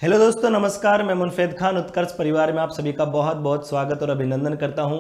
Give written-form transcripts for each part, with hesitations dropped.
Hello दोस्तों, नमस्कार। मैं मुनफेद खान उत्कर्ष परिवार में आप सभी का बहुत बहुत स्वागत और अभिनंदन करता हूं।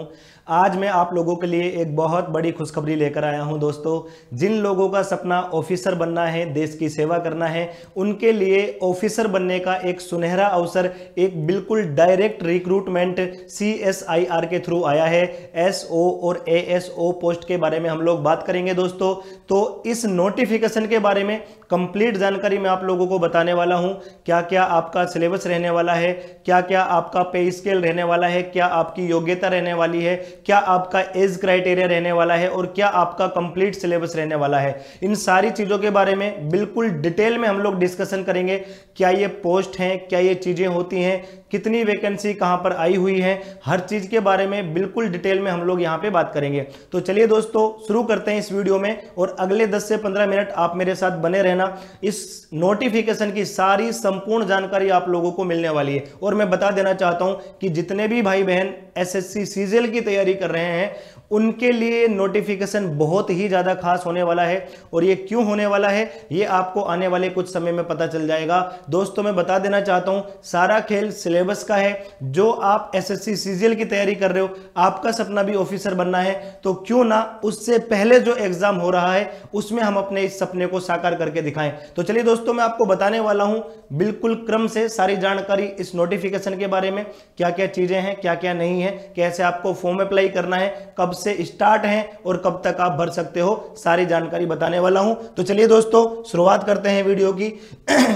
आज मैं आप लोगों के लिए एक बहुत बड़ी खुशखबरी लेकर आया हूं दोस्तों। जिन लोगों का सपना ऑफिसर बनना है, देश की सेवा करना है, उनके लिए ऑफिसर बनने का एक सुनहरा अवसर, एक बिल्कुल डायरेक्ट रिक्रूटमेंट CSIR के थ्रू आया है। SO और ASO पोस्ट के बारे में हम लोग बात करेंगे दोस्तों। तो इस नोटिफिकेशन के बारे में कंप्लीट जानकारी मैं आप लोगों को बताने वाला हूं। क्या क्या आपका सिलेबस रहने वाला है, क्या क्या आपका पे स्केल रहने वाला है, क्या आपकी योग्यता रहने वाली है, क्या आपका एज क्राइटेरिया रहने वाला है और क्या आपका कंप्लीट सिलेबस रहने वाला है। इन सारी चीजों के बारे में बिल्कुल डिटेल में हम लोग डिस्कशन करेंगे। क्या ये पोस्ट हैं, क्या ये चीजें होती हैं, कितनी वैकेंसी कहां पर आई हुई है, हर चीज के बारे में बिल्कुल डिटेल में हम लोग यहां पे बात करेंगे। तो चलिए दोस्तों, शुरू करते हैं इस वीडियो में और अगले 10 से 15 मिनट आप मेरे साथ बने रहना। इस नोटिफिकेशन की सारी संपूर्ण जानकारी आप लोगों को मिलने वाली है। और मैं बता देना चाहता हूं कि जितने भी भाई बहन SSC CGL की तैयारी कर रहे हैं, उनके लिए नोटिफिकेशन बहुत ही ज्यादा खास होने वाला है। और ये क्यों होने वाला है, ये आपको आने वाले कुछ समय में पता चल जाएगा। दोस्तों, मैं बता देना चाहता हूं, सारा खेल सिलेबस का है। जो आप SSC CGL की तैयारी कर रहे हो, आपका सपना भी ऑफिसर बनना है, तो क्यों ना उससे पहले जो एग्जाम हो रहा है उसमें हम अपने इस सपने को साकार करके दिखाएं। तो चलिए दोस्तों, मैं आपको बताने वाला हूं बिल्कुल क्रम से सारी जानकारी इस नोटिफिकेशन के बारे में। क्या क्या चीजें हैं, क्या क्या नहीं है, कैसे आपको फॉर्म अप्लाई करना है, कब से स्टार्ट है और कब तक आप भर सकते हो, सारी जानकारी बताने वाला हूं। तो चलिए दोस्तों, शुरुआत करते हैं वीडियो की।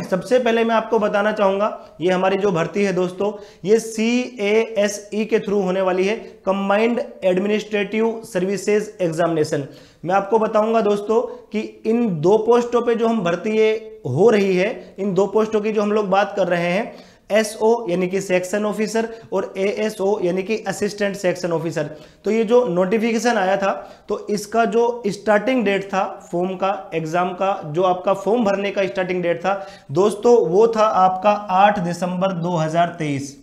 सबसे पहले मैं आपको बताना चाहूंगा, ये हमारी जो भर्ती है दोस्तों, ये CASE के थ्रू होने वाली है, कंबाइंड एडमिनिस्ट्रेटिव सर्विसेज एग्जामिनेशन। मैं आपको बताऊंगा दोस्तों कि इन दो पोस्टों पे जो हम भर्ती हो रही है, इन दो पोस्टों की जो हम लोग बात कर रहे हैं, SO यानी कि सेक्शन ऑफिसर और ASO यानी कि असिस्टेंट सेक्शन ऑफिसर। तो ये जो नोटिफिकेशन आया था, तो इसका जो स्टार्टिंग डेट था फॉर्म का, एग्जाम का, जो आपका फॉर्म भरने का स्टार्टिंग डेट था दोस्तों, वो था आपका 8 दिसंबर 2023।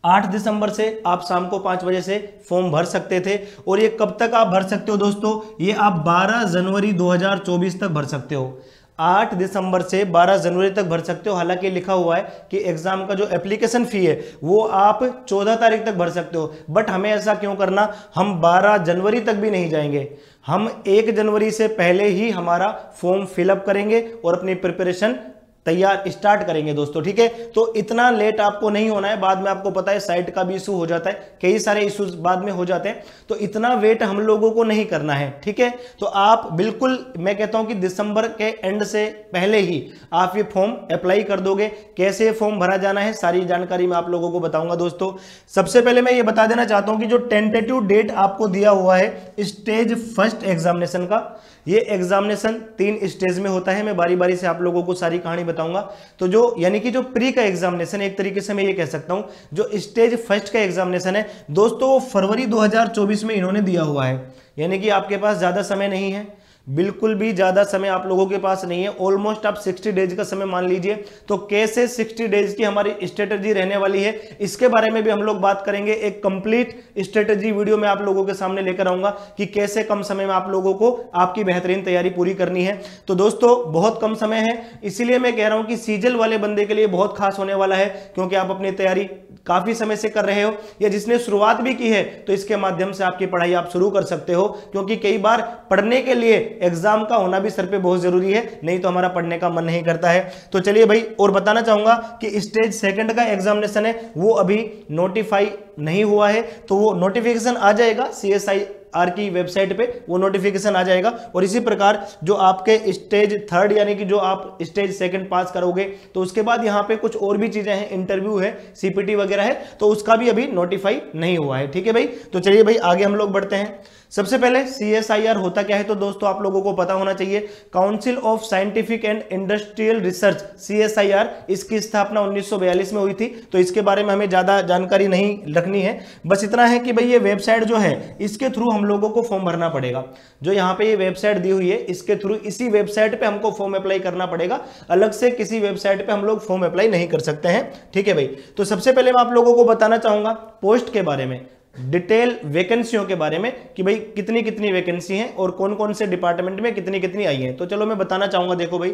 8 दिसंबर से आप शाम को 5 बजे से फॉर्म भर सकते थे। और ये कब तक आप भर सकते हो दोस्तों, ये आप 12 जनवरी 2024 तक भर सकते हो। 8 दिसंबर से 12 जनवरी तक भर सकते हो। हालांकि लिखा हुआ है कि एग्जाम का जो एप्लीकेशन फी है वो आप 14 तारीख तक भर सकते हो। बट हमें ऐसा क्यों करना, हम 12 जनवरी तक भी नहीं जाएंगे, हम 1 जनवरी से पहले ही हमारा फॉर्म फिलअप करेंगे और अपनी प्रिपरेशन तैयार स्टार्ट करेंगे दोस्तों, ठीक है। तो इतना लेट आपको नहीं होना है। बाद में आपको पता है साइट का भी इशू हो जाता है, कई सारे इश्यूज बाद में हो जाते हैं, तो इतना वेट हम लोगों को नहीं करना है, ठीक है। तो आप बिल्कुल, मैं कहता हूं कि दिसंबर के एंड से पहले ही आप ये फॉर्म अप्लाई कर दोगे। कैसे फॉर्म भरा जाना है, सारी जानकारी मैं आप लोगों को बताऊंगा दोस्तों। सबसे पहले मैं ये बता देना चाहता हूं कि जो टेंटेटिव डेट आपको दिया हुआ है स्टेज फर्स्ट एग्जामिनेशन का, ये एग्जामिनेशन 3 स्टेज में होता है। मैं बारी बारी से आप लोगों को सारी कहानी बताऊंगा। तो जो यानी कि जो प्री का एग्जामिनेशन, एक तरीके से मैं ये कह सकता हूं, जो स्टेज फर्स्ट का एग्जामिनेशन है दोस्तों, वो फरवरी 2024 में इन्होंने दिया हुआ है। यानी कि आपके पास ज्यादा समय नहीं है, बिल्कुल भी ज्यादा समय आप लोगों के पास नहीं है। ऑलमोस्ट आप 60 डेज का समय मान लीजिए। तो कैसे 60 डेज की हमारी स्ट्रेटेजी रहने वाली है, इसके बारे में भी हम लोग बात करेंगे। एक कंप्लीट स्ट्रेटेजी वीडियो में आप लोगों के सामने लेकर आऊंगा कि कैसे कम समय में आप लोगों को आपकी बेहतरीन तैयारी पूरी करनी है। तो दोस्तों, बहुत कम समय है, इसीलिए मैं कह रहा हूं कि सीजल वाले बंदे के लिए बहुत खास होने वाला है, क्योंकि आप अपनी तैयारी काफी समय से कर रहे हो, या जिसने शुरुआत भी की है तो इसके माध्यम से आपकी पढ़ाई आप शुरू कर सकते हो। क्योंकि कई बार पढ़ने के लिए एग्जाम का होना भी सर पे बहुत जरूरी है, नहीं तो हमारा पढ़ने का मन नहीं करता है। तो चलिए भाई, और बताना चाहूंगा कि स्टेज सेकंड का एग्जामिनेशन है वो अभी नोटिफाई नहीं हुआ है, तो वो नोटिफिकेशन आ जाएगा CSIR की वेबसाइट पे, वो नोटिफिकेशन आ जाएगा। और इसी प्रकार जो आपके स्टेज थर्ड यानी कि जो आप स्टेज सेकंड पास करोगे, तो उसके बाद यहाँ पे कुछ और भी चीजें हैं, इंटरव्यू है, CPT वगैरह है, तो उसका भी अभी नोटिफाई नहीं हुआ है, ठीक है भाई। तो चलिए भाई, आगे हम लोग बढ़ते हैं। सबसे पहले CSIR होता क्या है, तो दोस्तों आप लोगों को पता होना चाहिए, council of scientific and industrial research, CSIR, इसकी स्थापना 1942 में हुई थी। तो इसके बारे में हमें ज्यादा जानकारी नहीं रखनी है, बस इतना है कि भाई ये वेबसाइट जो है, इसके थ्रू हम लोगों को फॉर्म भरना पड़ेगा। जो यहाँ पे ये वेबसाइट दी हुई है, इसके थ्रू, इसी वेबसाइट पे हमको फॉर्म अप्लाई करना पड़ेगा। अलग से किसी वेबसाइट पे हम लोग फॉर्म अप्लाई नहीं कर सकते हैं, ठीक है भाई। तो सबसे पहले मैं आप लोगों को बताना चाहूंगा पोस्ट के बारे में, डिटेल वैकेंसियों के बारे में, कि भाई कितनी कितनी वैकेंसी हैं और कौन कौन से डिपार्टमेंट में कितनी कितनी आई हैं। तो चलो मैं बताना चाहूंगा। देखो भाई,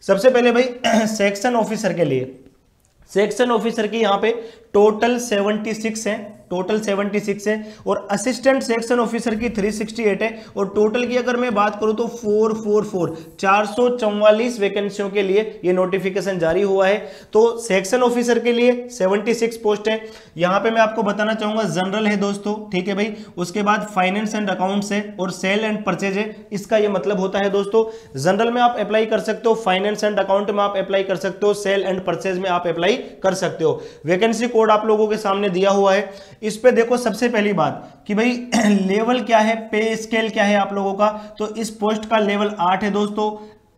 सबसे पहले भाई सेक्शन ऑफिसर के लिए सेक्शन ऑफिसर की यहाँ पे टोटल 76 है, टोटल 76 है, और असिस्टेंट सेक्शन ऑफिसर की 368 है, और टोटल की अगर मैं बात करूं तो 444 वैकेंसियों के लिए ये नोटिफिकेशन जारी हुआ है। तो सेक्शन ऑफिसर के लिए 76 पोस्ट है। यहां पे मैं आपको बताना चाहूंगा जनरल है दोस्तों, ठीक है भाई। उसके बाद फाइनेंस एंड अकाउंट्स है और सेल एंड परचेज है। इसका ये मतलब होता है दोस्तों, जनरल में आप अप्लाई कर सकते हो, फाइनेंस एंड अकाउंट में आप अप्लाई कर सकते हो, सेल एंड परचेज में आप अप्लाई कर सकते हो। वैकेंसी कोड आप लोगों के सामने दिया हुआ है। इस पे देखो सबसे पहली बात कि भाई लेवल क्या है, पे स्केल क्या है आप लोगों का। तो इस पोस्ट का लेवल 8 है दोस्तों।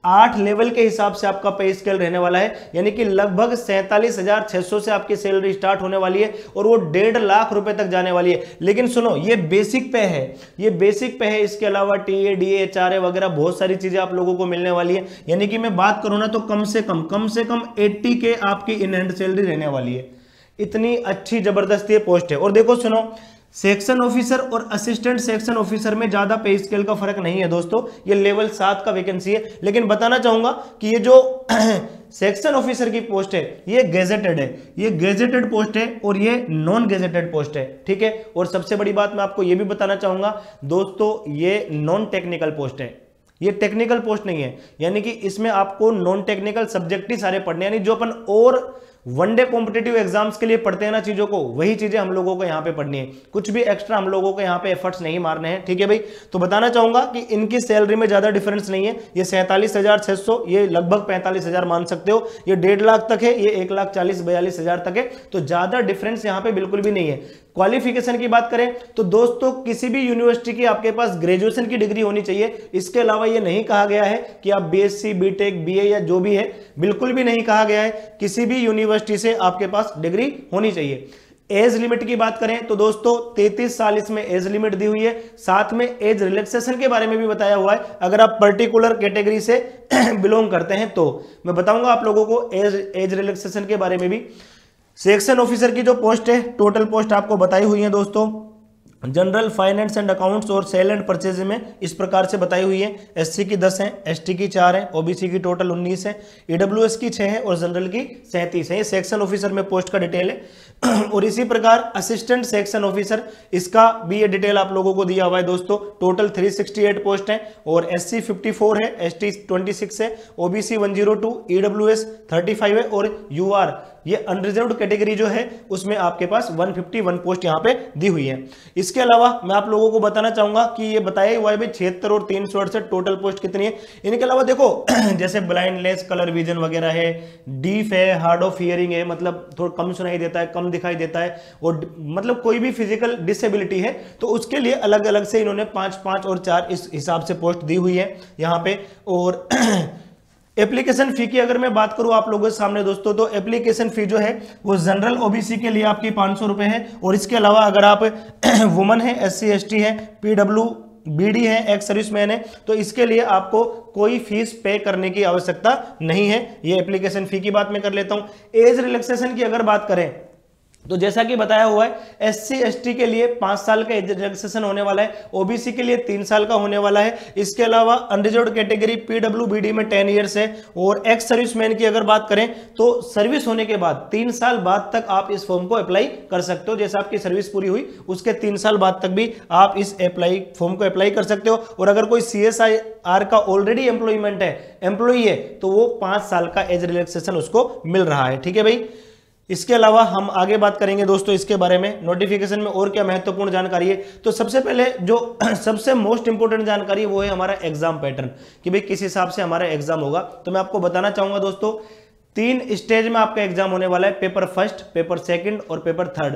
8 लेवल के हिसाब से आपका पे स्केल रहने वाला है, यानी कि लगभग 47,600 से आपकी सैलरी स्टार्ट होने वाली है और वो 1.5 लाख रुपए तक जाने वाली है। लेकिन सुनो, ये बेसिक पे है, ये बेसिक पे है। इसके अलावा टीए, डीए, एचआरए वगैरह बहुत सारी चीजें आप लोगों को मिलने वाली है। यानी कि मैं बात करूं ना तो कम से कम 80 के आपकी इन हैंड सैलरी रहने वाली है। इतनी अच्छी जबरदस्त ये पोस्ट है। और देखो सुनो, सेक्शन ऑफिसर और असिस्टेंट सेक्शन ऑफिसर में ज्यादा पे स्केल का फर्क नहीं है दोस्तों। ये लेवल 7 का वैकेंसी है। लेकिन बताना चाहूंगा कि ये जो सेक्शन ऑफिसर की पोस्ट है ये गेजेटेड है, ये गेजेटेड पोस्ट है और ये नॉन गेजेटेड पोस्ट है, ठीक है। और सबसे बड़ी बात मैं आपको ये भी बताना चाहूंगा दोस्तों, ये नॉन टेक्निकल पोस्ट है, ये टेक्निकल पोस्ट नहीं है। यानी कि इसमें आपको नॉन टेक्निकल सब्जेक्ट ही सारे पढ़ने, यानी जो अपन और वनडे कॉम्पिटिटिव एग्जाम्स के लिए पढ़ते हैं ना चीजों को, वही चीजें हम लोगों को यहाँ पे पढ़नी है। कुछ भी एक्स्ट्रा हम लोगों को यहाँ पे एफर्ट्स नहीं मारने हैं, ठीक है भाई। तो बताना चाहूंगा कि इनकी सैलरी में ज्यादा डिफरेंस नहीं है। ये 47,600, ये लगभग 45,000 मान सकते हो। ये 1.5 लाख तक है, ये 1,40,42,000 तक है। तो ज्यादा डिफरेंस यहाँ पे बिल्कुल भी नहीं है। क्वालिफिकेशन की बात करें तो दोस्तों, किसी भी यूनिवर्सिटी की आपके पास ग्रेजुएशन की डिग्री होनी चाहिए। इसके अलावा ये नहीं कहा गया है कि आप बीएससी, बीटेक, बीए या जो भी है, बिल्कुल भी नहीं कहा गया है। किसी भी यूनिवर्सिटी से आपके पास डिग्री होनी चाहिए। एज लिमिट की बात करें तो दोस्तों 33 साल इसमें एज लिमिट दी हुई है। साथ में एज रिलैक्सेशन के बारे में भी बताया हुआ है। अगर आप पर्टिकुलर कैटेगरी से बिलोंग करते हैं तो मैं बताऊंगा आप लोगों को एज रिलैक्सेशन के बारे में भी। सेक्शन ऑफिसर की जो पोस्ट है, टोटल पोस्ट आपको बताई हुई है दोस्तों। जनरल, फाइनेंस एंड अकाउंट्स और सेल एंड परचेज में इस प्रकार से बताई हुई है। एससी की 10 है, एसटी की 4 है, ओबीसी की टोटल 19 है, ईडब्ल्यूएस की 6 है और जनरल की 37 है। ये सेक्शन ऑफिसर में पोस्ट का डिटेल है। और इसी प्रकार असिस्टेंट सेक्शन ऑफिसर, इसका भी ये डिटेल आप लोगों को दिया हुआ है दोस्तों। टोटल 368 पोस्ट है और एससी 54 है, एसटी 26 है, ओबीसी 102, ईडब्ल्यूएस 35 है और यूआर ये अनरिजर्व्ड कैटेगरी जो है उसमें आपके पास 151 पोस्ट यहाँ पे दी हुई है। इसके अलावा मैं आप लोगों को बताना चाहूंगा कि ये बताया हुआ है भाई 76 और 368 टोटल पोस्ट कितनी है। इनके अलावा देखो जैसे ब्लाइंडनेस, कलर विजन वगैरह है, डीफ है, हार्ड ऑफ हियरिंग है, मतलब थोड़ा कम सुनाई देता है, कम दिखाई देता है, और मतलब कोई भी फिजिकल डिसेबिलिटी है तो उसके लिए अलग अलग से इन्होंने 5, 5 और 4 इस हिसाब से पोस्ट दी हुई है यहाँ पे। और एप्लीकेशन फी की अगर मैं बात करूं आप लोगों के सामने दोस्तों, तो एप्लीकेशन फी जो है वो जनरल ओबीसी के लिए आपकी 500 रुपए है। और इसके अलावा अगर आप वुमन है, एससी एसटी है, पीडब्ल्यू बीडी है, एक्स सर्विसमैन है, तो इसके लिए आपको कोई फीस पे करने की आवश्यकता नहीं है। ये एप्लीकेशन फी की बात मैं कर लेता हूं। एज रिलैक्सेशन की अगर बात करें तो जैसा कि बताया हुआ है, एससी एसटी के लिए 5 साल का एज रिलैक्सेशन होने वाला है, ओबीसी के लिए 3 साल का होने वाला है। इसके अलावा अनरिजर्व्ड कैटेगरी पीडब्ल्यूबीडी में 10 इयर्स है। और एक्स सर्विसमैन की अगर बात करें तो सर्विस होने के बाद 3 साल बाद तक आप इस फॉर्म को अप्लाई कर सकते हो। जैसे आपकी सर्विस पूरी हुई उसके 3 साल बाद तक भी आप इस फॉर्म को अप्लाई कर सकते हो। और अगर कोई CSIR का ऑलरेडी एम्प्लॉई है तो वो 5 साल का एज रिलैक्सेशन उसको मिल रहा है, ठीक है भाई। इसके अलावा हम आगे बात करेंगे दोस्तों इसके बारे में, नोटिफिकेशन में और क्या महत्वपूर्ण जानकारी है। तो सबसे पहले जो सबसे मोस्ट इंपोर्टेंट जानकारी है वो है हमारा एग्जाम पैटर्न, कि भाई किस हिसाब से हमारा एग्जाम होगा। तो मैं आपको बताना चाहूंगा दोस्तों, 3 स्टेज में आपका एग्जाम होने वाला है। पेपर फर्स्ट, पेपर सेकंड और पेपर थर्ड।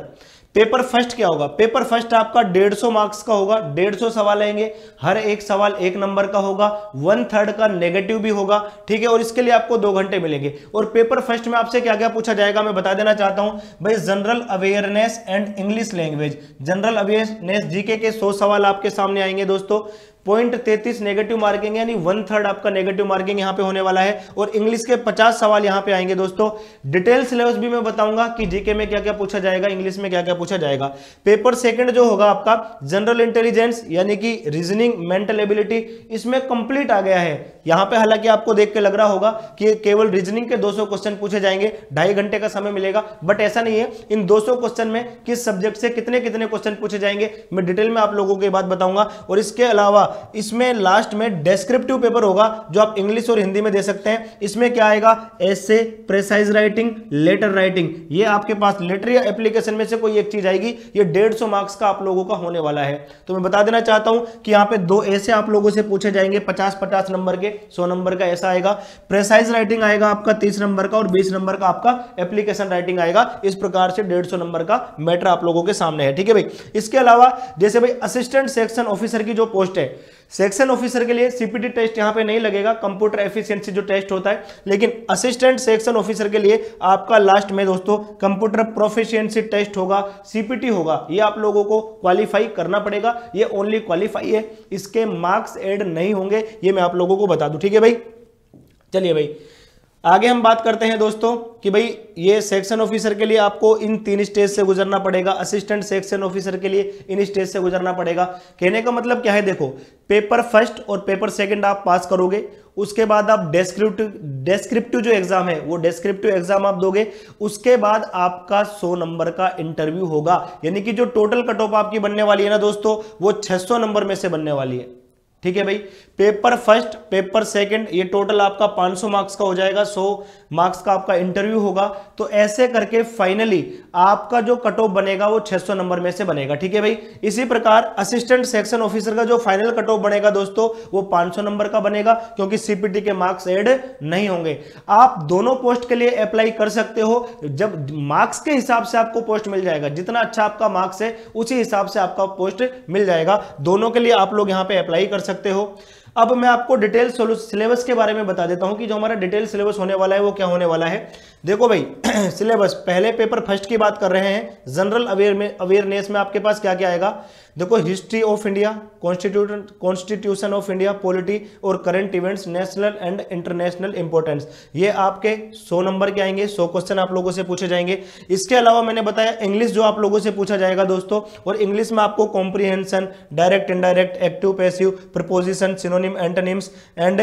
पेपर फर्स्ट क्या होगा? पेपर फर्स्ट आपका 150 मार्क्स का होगा, 150 सवाल आएंगे, हर एक सवाल 1 नंबर का होगा, 1/3 का नेगेटिव भी होगा, ठीक है। और इसके लिए आपको 2 घंटे मिलेंगे। और पेपर फर्स्ट में आपसे क्या क्या पूछा जाएगा मैं बता देना चाहता हूं भाई। General awareness and English language, general awareness GK के 100 सवाल आपके सामने आएंगे दोस्तों। 0.33 नेगेटिव मार्किंग यानी 1/3 आपका नेगेटिव मार्किंग यहां पे होने वाला है। और इंग्लिश के 50 सवाल यहां पे आएंगे दोस्तों। डिटेल सिलेबस भी मैं बताऊंगा कि जीके में क्या क्या पूछा जाएगा, इंग्लिश में क्या क्या पूछा जाएगा। पेपर सेकंड जो होगा आपका जनरल इंटेलिजेंस यानी कि रीजनिंग, मेंटल एबिलिटी, इसमें कंप्लीट आ गया है। यहां पे हालांकि आपको देख के लग रहा होगा कि केवल रीजनिंग के 200 क्वेश्चन पूछे जाएंगे, 2.5 घंटे का समय मिलेगा, बट ऐसा नहीं है। इन 200 क्वेश्चन में किस सब्जेक्ट से कितने कितने क्वेश्चन पूछे जाएंगे मैं डिटेल में आप लोगों को बात बताऊंगा। और इसके अलावा इसमें लास्ट में डेस्क्रिप्टिव पेपर होगा जो आप इंग्लिश और हिंदी में दे सकते हैं। इसमें क्या आएगा, एसे, प्रेसाइज राइटिंग, लेटर राइटिंग। ये आपके पास लेटर या एप्लीकेशन में से कोई एक चीज आएगी। ये 150 मार्क्स का आप लोगों का होने वाला है। तो मैं बता देना चाहता हूं कि यहां पे 2 ऐसे आप लोगों से पूछे जाएंगे 50-50 नंबर के, 100 नंबर का ऐसा आएगा। प्रेसाइज राइटिंग आएगा आपका 30 नंबर का और 20 नंबर का आपका एप्लीकेशन राइटिंग आएगा। इस प्रकार से 150 नंबर का मैटर आप लोगों के सामने है, ठीक है भाई। इसके अलावा जैसे भाई असिस्टेंट सेक्शन ऑफिसर की जो पोस्ट है, सेक्शन ऑफिसर के लिए सीपीटी टेस्ट यहां पे नहीं लगेगा, कंप्यूटर एफिशिएंसी जो टेस्ट होता है, लेकिन असिस्टेंट सेक्शन ऑफिसर के लिए आपका लास्ट में दोस्तों कंप्यूटर प्रोफिशिएंसी टेस्ट होगा, सीपीटी होगा। ये आप लोगों को क्वालिफाई करना पड़ेगा, ये ओनली क्वालिफाई है, इसके मार्क्स ऐड नहीं होंगे, ये मैं आप लोगों को बता दूं, ठीक है भाई। चलिए भाई आगे हम बात करते हैं दोस्तों कि भाई ये सेक्शन ऑफिसर के लिए आपको इन 3 स्टेज से गुजरना पड़ेगा। असिस्टेंट सेक्शन ऑफिसर के लिए इन स्टेज से गुजरना पड़ेगा। कहने का मतलब क्या है, देखो पेपर फर्स्ट और पेपर सेकंड आप पास करोगे, उसके बाद आप डेस्क्रिप्टिव जो एग्जाम है वो डेस्क्रिप्टिव एग्जाम आप दोगे, उसके बाद आपका 100 नंबर का इंटरव्यू होगा। यानी कि जो टोटल कट ऑफ आपकी बनने वाली है ना दोस्तों, वो 600 नंबर में से बनने वाली है, ठीक है भाई। पेपर फर्स्ट, पेपर सेकंड, ये टोटल आपका 500 मार्क्स का हो जाएगा, 100 मार्क्स का आपका इंटरव्यू होगा। तो ऐसे करके फाइनली आपका जो कट ऑफ बनेगा वो 600 नंबर में से बनेगा, ठीक है भाई। इसी प्रकार असिस्टेंट सेक्शन ऑफिसर का जो फाइनल कट ऑफ बनेगा दोस्तों वो 500 नंबर का बनेगा, क्योंकि सीपीटी के मार्क्स ऐड नहीं होंगे। आप दोनों पोस्ट के लिए अप्लाई कर सकते हो, जब मार्क्स के हिसाब से आपको पोस्ट मिल जाएगा, जितना अच्छा आपका मार्क्स है उसी हिसाब से आपका पोस्ट मिल जाएगा। दोनों के लिए आप लोग यहां पे अप्लाई कर सकते हो। अब मैं आपको डिटेल सिलेबस के बारे में बता देता हूं कि जो हमारा डिटेल सिलेबस होने वाला है वो क्या होने वाला है। देखो भाई सिलेबस, पहले पेपर फर्स्ट की बात कर रहे हैं। जनरल अवेयरनेस में आपके पास क्या क्या आएगा, देखो history of India, constitution of India, polity और current events, national and international importance. ये आपके 100 नंबर के आएंगे, 100 क्वेश्चन आप लोगों से पूछे जाएंगे। इसके अलावा मैंने बताया इंग्लिश जो आप लोगों से पूछा जाएगा दोस्तों, और इंग्लिश में आपको comprehension, direct indirect, active passive, preposition, synonym, antonyms and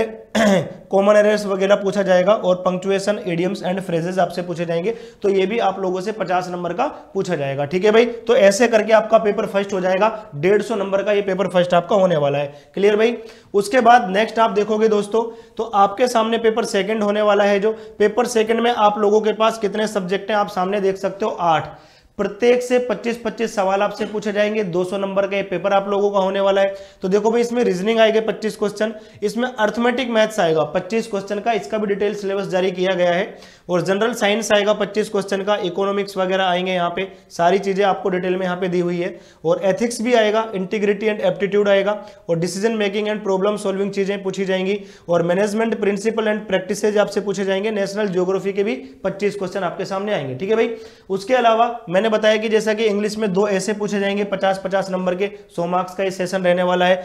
common errors वगैरह पूछा जाएगा। और पंक्चुएशन, इडियम्स एंड फ्रेजेस आपसे पूछे जाएंगे। तो ये भी आप लोगों से 50 नंबर का पूछा जाएगा, ठीक है भाई। तो ऐसे करके आपका पेपर फर्स्ट हो जाएगा, 150 नंबर का ये पेपर फर्स्ट आपका होने वाला है, क्लियर भाई। उसके बाद नेक्स्ट आप देखोगे दोस्तों तो आपके सामने पेपर सेकंड होने वाला है। जो पेपर सेकंड में आप लोगों के पास कितने सब्जेक्ट हैं आप सामने देख सकते हो, 8। प्रत्येक से 25-25 सवाल आपसे पूछे जाएंगे। 200 नंबर का ये पेपर आप लोगों का होने वाला है। तो देखो भाई इसमें रीजनिंग आएगा 25 क्वेश्चन, इसमें अर्थमेटिक मैथ्स आएगा 25 क्वेश्चन का, इसका भी डिटेल सिलेबस जारी किया गया है। और जनरल साइंस आएगा 25 क्वेश्चन का, इकोनॉमिक्स वगैरह आएंगे, यहाँ पे सारी चीजें आपको डिटेल में यहाँ पे दी हुई है। और एथिक्स भी आएगा, इंटीग्रिटी एंड एप्टीट्यूड आएगा, और decision making and problem solving चीजें पूछी जाएंगी। और मैनेजमेंट प्रिंसिपल एंड प्रैक्टिसेज आपसे पूछे जाएंगे। नेशनल ज्योग्राफी के भी 25 क्वेश्चन आपके सामने आएंगे, ठीक है भाई। उसके अलावा मैंने बताया कि जैसा कि इंग्लिश में 2 ऐसे पूछे जाएंगे 50-50 नंबर के, 100 मार्क्स का ये सेशन रहने वाला है।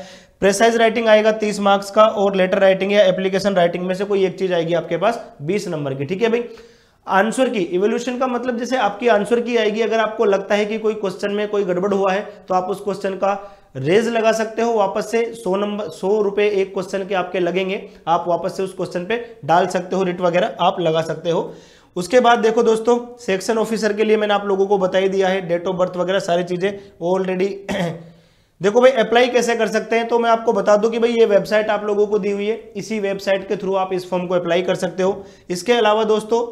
प्रेसाइज राइटिंग आएगा 30 मार्क्स का, और लेटर राइटिंग या एप्लीकेशन राइटिंग में से कोई एक चीज आएगी आपके पास 20 नंबर की, ठीक है भाई। आंसर की इवोल्यूशन का मतलब जैसे आपकी आंसर की आएगी, अगर आपको लगता है कि कोई क्वेश्चन में कोई गड़बड़ हुआ है तो आप उस क्वेश्चन का रेज लगा सकते हो, वापस से 100 रुपए एक क्वेश्चन के आपके लगेंगे, आप वापस से उस क्वेश्चन पे डाल सकते हो, रिट वगैरह आप लगा सकते हो। उसके बाद देखो दोस्तों सेक्शन ऑफिसर के लिए मैंने आप लोगों को बता ही दिया है, डेट ऑफ बर्थ वगैरह सारी चीजें ऑलरेडी। देखो भाई अप्लाई कैसे कर सकते हैं, तो मैं आपको बता दूं कि भाई ये वेबसाइट आप लोगों को दी हुई है, इसी वेबसाइट के थ्रू आप इस फॉर्म को अप्लाई कर सकते हो। इसके अलावा दोस्तों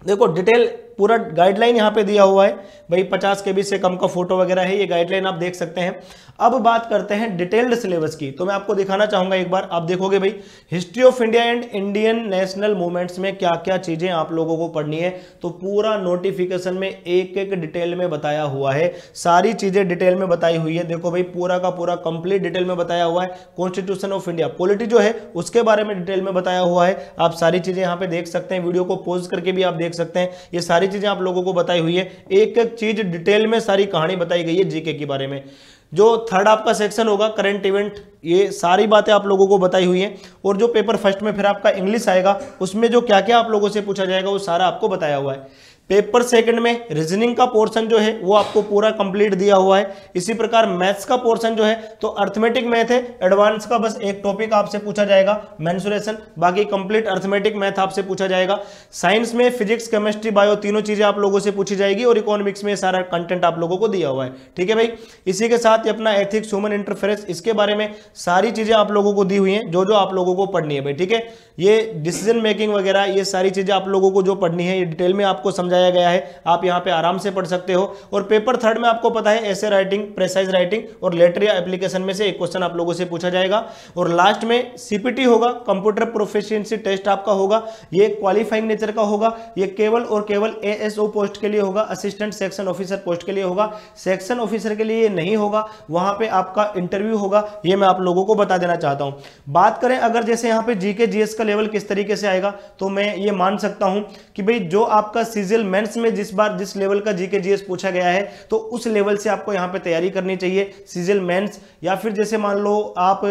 देखो डिटेल पूरा गाइडलाइन यहाँ पे दिया हुआ है भाई, 50 KB से कम का फोटो वगैरह है, ये गाइडलाइन आप देख सकते हैं। अब बात करते हैं डिटेल्ड सिलेबस की, तो मैं आपको दिखाना चाहूंगा एक बार, आप देखोगे भाई history of India and Indian national movements में क्या क्या चीजें आप लोगों को पढ़नी है, तो पूरा नोटिफिकेशन में एक एक डिटेल में बताया हुआ है, सारी चीजें डिटेल में बताई हुई है। देखो भाई पूरा का पूरा कंप्लीट डिटेल में बताया हुआ है। कॉन्स्टिट्यूशन ऑफ इंडिया, पॉलिटी जो है उसके बारे में डिटेल में बताया हुआ है, आप सारी चीजें यहाँ पे देख सकते हैं, वीडियो को पॉज करके भी आप देख सकते हैं, ये सारी चीजें आप लोगों को बताई हुई है, एक एक चीज डिटेल में सारी कहानी बताई गई है जीके के बारे में। जो थर्ड आपका सेक्शन होगा करंट इवेंट, ये सारी बातें आप लोगों को बताई हुई हैं। और जो पेपर फर्स्ट में फिर आपका इंग्लिश आएगा, उसमें जो क्या क्या आप लोगों से पूछा जाएगा वो सारा आपको बताया हुआ है। पेपर सेकंड में रीजनिंग का पोर्शन जो है वो आपको पूरा कंप्लीट दिया हुआ है। इसी प्रकार मैथ्स का पोर्शन जो है तो अर्थमेटिक मैथ है, एडवांस का बस एक टॉपिक आपसे पूछा जाएगा मेंसुरेशन, बाकी कंप्लीट अर्थमेटिक मैथ आपसे पूछा जाएगा। साइंस में फिजिक्स, केमिस्ट्री, बायो तीनों चीजें आप लोगों से पूछी जाएगी और इकोनॉमिक्स में सारा कंटेंट आप लोगों को दिया हुआ है। ठीक है भाई, इसी के साथ ही अपना एथिक्स, ह्यूमन इंटरफेरेंस, इसके बारे में सारी चीजें आप लोगों को दी हुई हैं जो आप लोगों को पढ़नी है भाई। ठीक है, ये डिसीजन मेकिंग वगैरह ये सारी चीजें आप लोगों को जो पढ़नी है ये डिटेल में आपको समझाया गया है, आप यहां पे आराम से पढ़ सकते हो। और पेपर थर्ड में आपको पता है ऐसे राइटिंग, प्रेसाइज राइटिंग और लेटर या एप्लीकेशन में से एक क्वेश्चन आप लोगों से पूछा जाएगा। और लास्ट में सीपीटी होगा, कंप्यूटर प्रोफिशिएंसी टेस्ट आपका होगा, ये क्वालिफाइंग नेचर का होगा, ये केवल और केवल एएसओ पोस्ट के लिए होगा, असिस्टेंट सेक्शन ऑफिसर पोस्ट के लिए होगा। सेक्शन ऑफिसर के लिए नहीं होगा, वहां पे आपका इंटरव्यू होगा, ये मैं आप लोगों को बता देना चाहता हूं। बात करें अगर जैसे यहां पे जीके जीएस का लेवल किस तरीके से आएगा, तो मैं ये मान सकता हूं कि भाई जो आपका सीजीएल मेंस में जिस बार जिस लेवल का जीके जीएस पूछा गया है तो उस लेवल से आपको यहां पे तैयारी करनी चाहिए सीजीएल मेंस। या फिर जैसे मान लो आप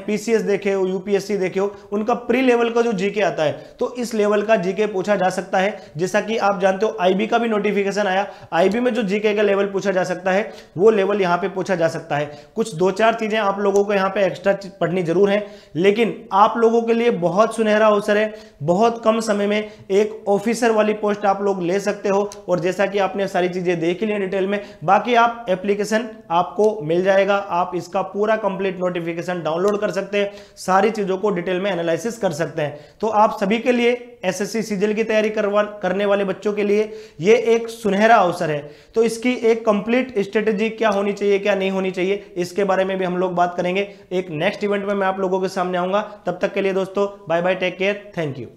पीसीएस देखे हो, यूपीएससी देखे हो, उनका प्री लेवल का जो जीके आता है तो इस लेवल का जीके पूछा जा सकता है। जैसा कि आप जानते हो आईबी का भी नोटिफिकेशन आया, आईबी में जो जीके का लेवल पूछा जा सकता है वो लेवल यहां पे पूछा जा सकता है। कुछ दो चार चीजें आप लोगों को यहां पे एक्स्ट्रा पढ़नी जरूर है, लेकिन आप लोगों के लिए बहुत सुनहरा अवसर है, बहुत कम समय में एक ऑफिसर वाली पोस्ट आप लोग ले सकते हो। और जैसा कि आपने सारी चीजें देख ली डिटेल में, बाकी आप एप्लीकेशन आपको मिल जाएगा, आप इसका पूरा कंप्लीट नोटिफिकेशन डाउनलोड कर सकते हैं, सारी चीजों को डिटेल में एनालिसिस कर सकते हैं। तो आप सभी के लिए, एसएससी सीजीएल की तैयारी करने वाले बच्चों के लिए ये एक सुनहरा अवसर है। तो इसकी एक कंप्लीट स्ट्रेटेजी क्या होनी चाहिए, क्या नहीं होनी चाहिए, इसके बारे में भी हम लोग बात करेंगे। एक नेक्स्ट इवेंट में मैं आप लोगों के सामने आऊंगा। तब तक के लिए दोस्तों bye bye, take care, thank you.